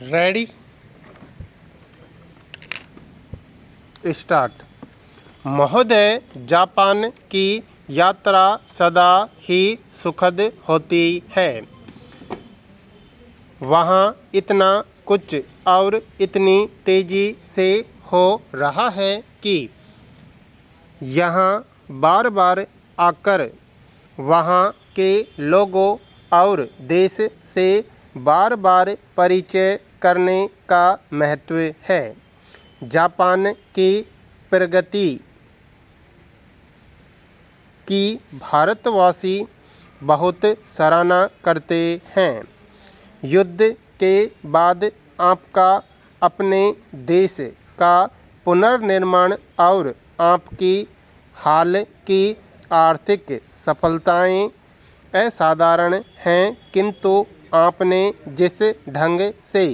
Ready start. महोदय, Japan की यात्रा सदा ही सुखद होती है। वहाँ इतना कुछ और इतनी तेज़ी से हो रहा है कि यहाँ बार बार आकर वहाँ के लोगों और देश से बार बार परिचय करने का महत्व है। जापान की प्रगति की भारतवासी बहुत सराहना करते हैं। युद्ध के बाद आपका अपने देश का पुनर्निर्माण और आपकी हाल की आर्थिक सफलताएं असाधारण हैं, किंतु आपने जिस ढंग से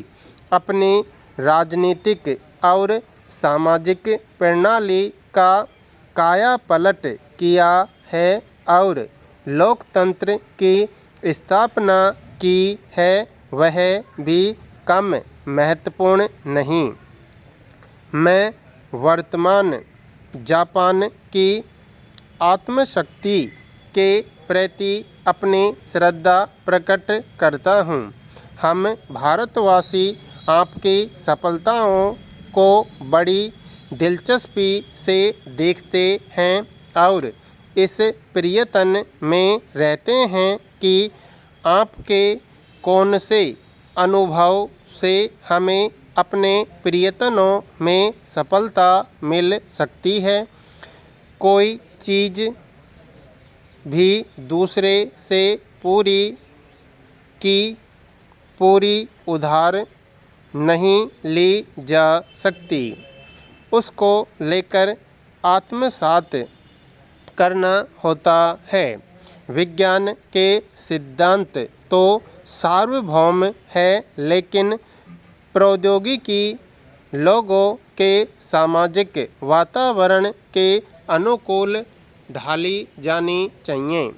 अपनी राजनीतिक और सामाजिक प्रणाली का कायापलट किया है और लोकतंत्र की स्थापना की है, वह भी कम महत्वपूर्ण नहीं। मैं वर्तमान जापान की आत्मशक्ति के प्रति अपनी श्रद्धा प्रकट करता हूँ। हम भारतवासी आपकी सफलताओं को बड़ी दिलचस्पी से देखते हैं और इस प्रयत्न में रहते हैं कि आपके कौन से अनुभव से हमें अपने प्रयत्नों में सफलता मिल सकती है। कोई चीज़ भी दूसरे से पूरी की पूरी उधार नहीं ली जा सकती। उसको लेकर आत्मसात करना होता है। विज्ञान के सिद्धांत तो सार्वभौम है, लेकिन प्रौद्योगिकी लोगों के सामाजिक वातावरण के अनुकूल ढाली जानी चाहिए।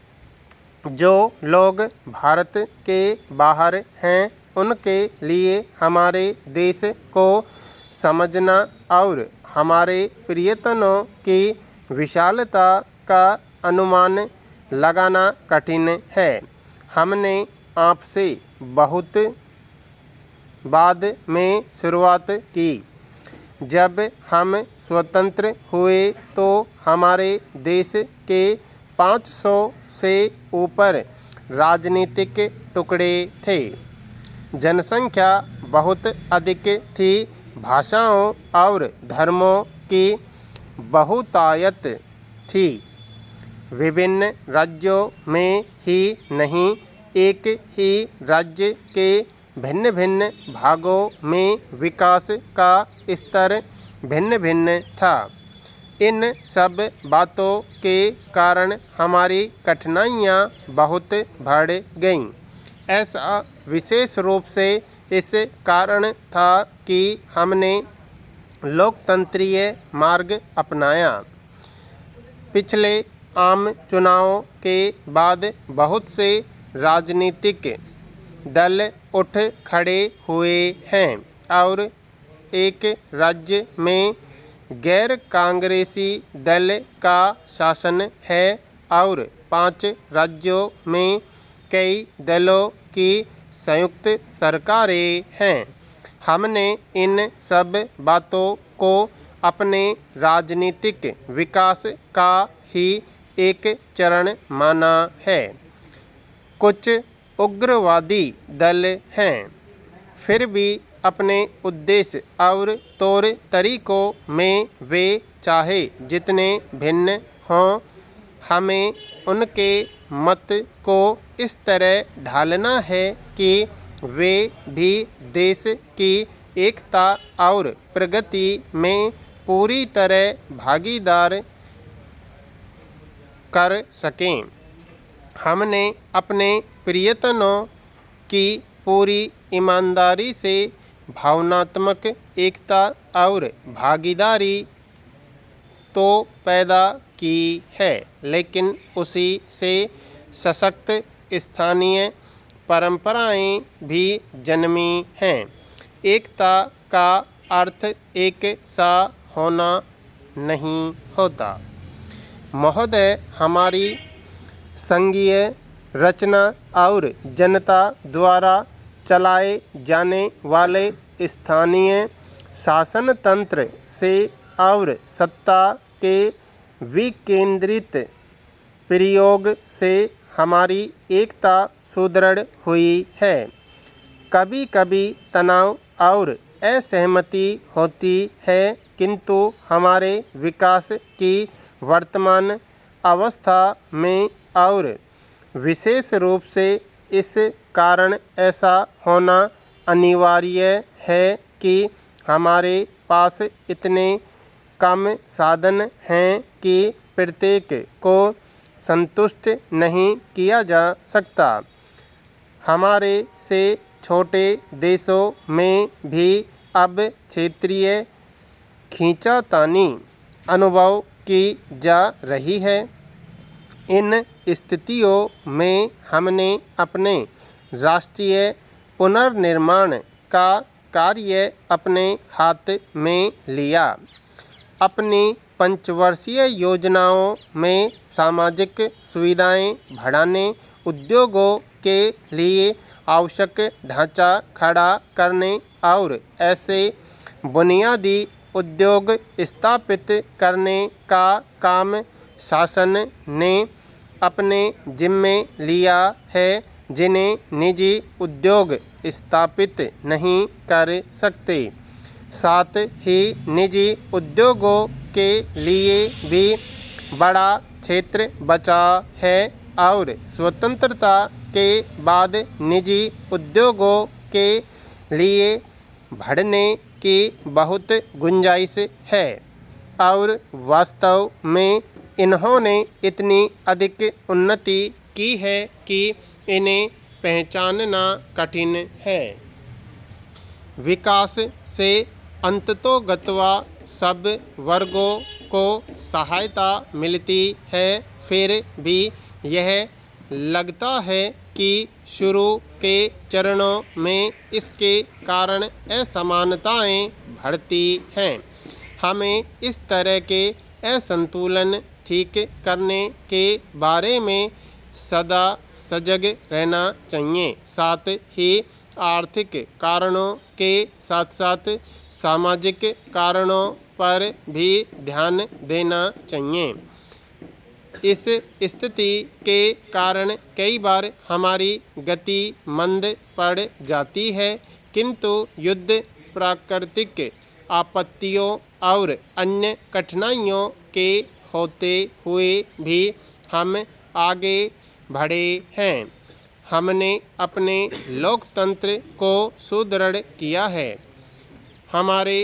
जो लोग भारत के बाहर हैं, उनके लिए हमारे देश को समझना और हमारे प्रयत्नों की विशालता का अनुमान लगाना कठिन है। हमने आपसे बहुत बाद में शुरुआत की। जब हम स्वतंत्र हुए तो हमारे देश के 500 से ऊपर राजनीतिक टुकड़े थे। जनसंख्या बहुत अधिक थी। भाषाओं और धर्मों की बहुतायत थी। विभिन्न राज्यों में ही नहीं, एक ही राज्य के भिन्न भिन्न भागों में विकास का स्तर भिन्न भिन्न था। इन सब बातों के कारण हमारी कठिनाइयाँ बहुत बढ़ गईं। ऐसा विशेष रूप से इस कारण था कि हमने लोकतंत्रीय मार्ग अपनाया। पिछले आम चुनावों के बाद बहुत से राजनीतिक दल उठ खड़े हुए हैं और एक राज्य में गैर कांग्रेसी दल का शासन है और 5 राज्यों में कई दलों की संयुक्त सरकारें हैं। हमने इन सब बातों को अपने राजनीतिक विकास का ही एक चरण माना है। कुछ उग्रवादी दल हैं, फिर भी अपने उद्देश्य और तौर तरीकों में वे चाहे जितने भिन्न हों, हमें उनके मत को इस तरह ढालना है कि वे भी देश की एकता और प्रगति में पूरी तरह भागीदार कर सकें। हमने अपने प्रयत्नों की पूरी ईमानदारी से भावनात्मक एकता और भागीदारी तो पैदा की है, लेकिन उसी से सशक्त स्थानीय परंपराएं भी जन्मी हैं। एकता का अर्थ एक सा होना नहीं होता। महोदय, हमारी संघीय रचना और जनता द्वारा चलाए जाने वाले स्थानीय शासन तंत्र से और सत्ता के विकेंद्रित प्रयोग से हमारी एकता सुदृढ़ हुई है। कभी कभी तनाव और असहमति होती है, किंतु हमारे विकास की वर्तमान अवस्था में और विशेष रूप से इस कारण ऐसा होना अनिवार्य है कि हमारे पास इतने कम साधन हैं कि प्रत्येक को संतुष्ट नहीं किया जा सकता। हमारे से छोटे देशों में भी अब क्षेत्रीय खींचातानी अनुभव की जा रही है। इन स्थितियों में हमने अपने राष्ट्रीय पुनर्निर्माण का कार्य अपने हाथ में लिया। अपनी पंचवर्षीय योजनाओं में सामाजिक सुविधाएं बढ़ाने, उद्योगों के लिए आवश्यक ढांचा खड़ा करने और ऐसे बुनियादी उद्योग स्थापित करने का काम शासन ने अपने जिम्मे लिया है, जिन्हें निजी उद्योग स्थापित नहीं कर सकते। साथ ही निजी उद्योगों के लिए भी बड़ा क्षेत्र बचा है और स्वतंत्रता के बाद निजी उद्योगों के लिए बढ़ने की बहुत गुंजाइश है और वास्तव में इन्होंने इतनी अधिक उन्नति की है कि इन्हें पहचानना कठिन है। विकास से अंततोगत्वा सब वर्गों को सहायता मिलती है, फिर भी यह लगता है कि शुरू के चरणों में इसके कारण असमानताएं बढ़ती हैं। हमें इस तरह के असंतुलन ठीक करने के बारे में सदा सजग रहना चाहिए। साथ ही आर्थिक कारणों के साथ साथ सामाजिक कारणों पर भी ध्यान देना चाहिए। इस स्थिति के कारण कई बार हमारी गति मंद पड़ जाती है, किंतु युद्ध, प्राकृतिक आपत्तियों और अन्य कठिनाइयों के होते हुए भी हम आगे बढ़े हैं। हमने अपने लोकतंत्र को सुदृढ़ किया है। हमारे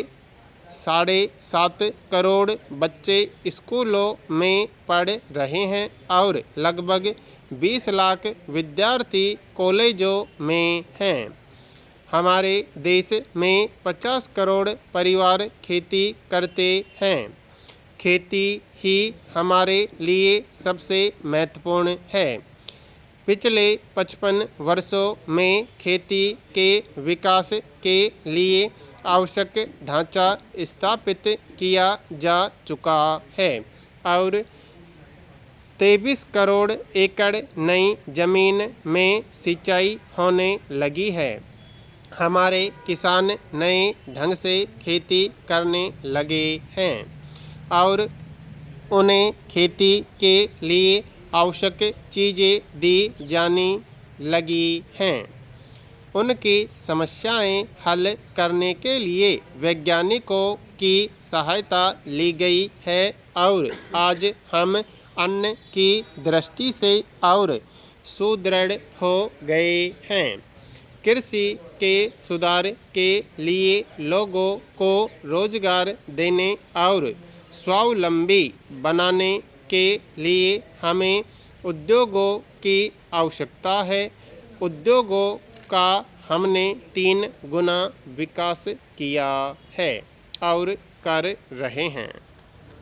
7.5 करोड़ बच्चे स्कूलों में पढ़ रहे हैं और लगभग 20 लाख विद्यार्थी कॉलेजों में हैं। हमारे देश में 50 करोड़ परिवार खेती करते हैं। खेती ही हमारे लिए सबसे महत्वपूर्ण है। पिछले 55 वर्षों में खेती के विकास के लिए आवश्यक ढांचा स्थापित किया जा चुका है और 23 करोड़ एकड़ नई जमीन में सिंचाई होने लगी है। हमारे किसान नए ढंग से खेती करने लगे हैं और उन्हें खेती के लिए आवश्यक चीज़ें दी जाने लगी हैं। उनकी समस्याएं हल करने के लिए वैज्ञानिकों की सहायता ली गई है और आज हम अन्न की दृष्टि से और सुदृढ़ हो गए हैं। कृषि के सुधार के लिए लोगों को रोजगार देने और स्वावलंबी बनाने के लिए हमें उद्योगों की आवश्यकता है। उद्योगों का हमने 3 गुना विकास किया है और कर रहे हैं।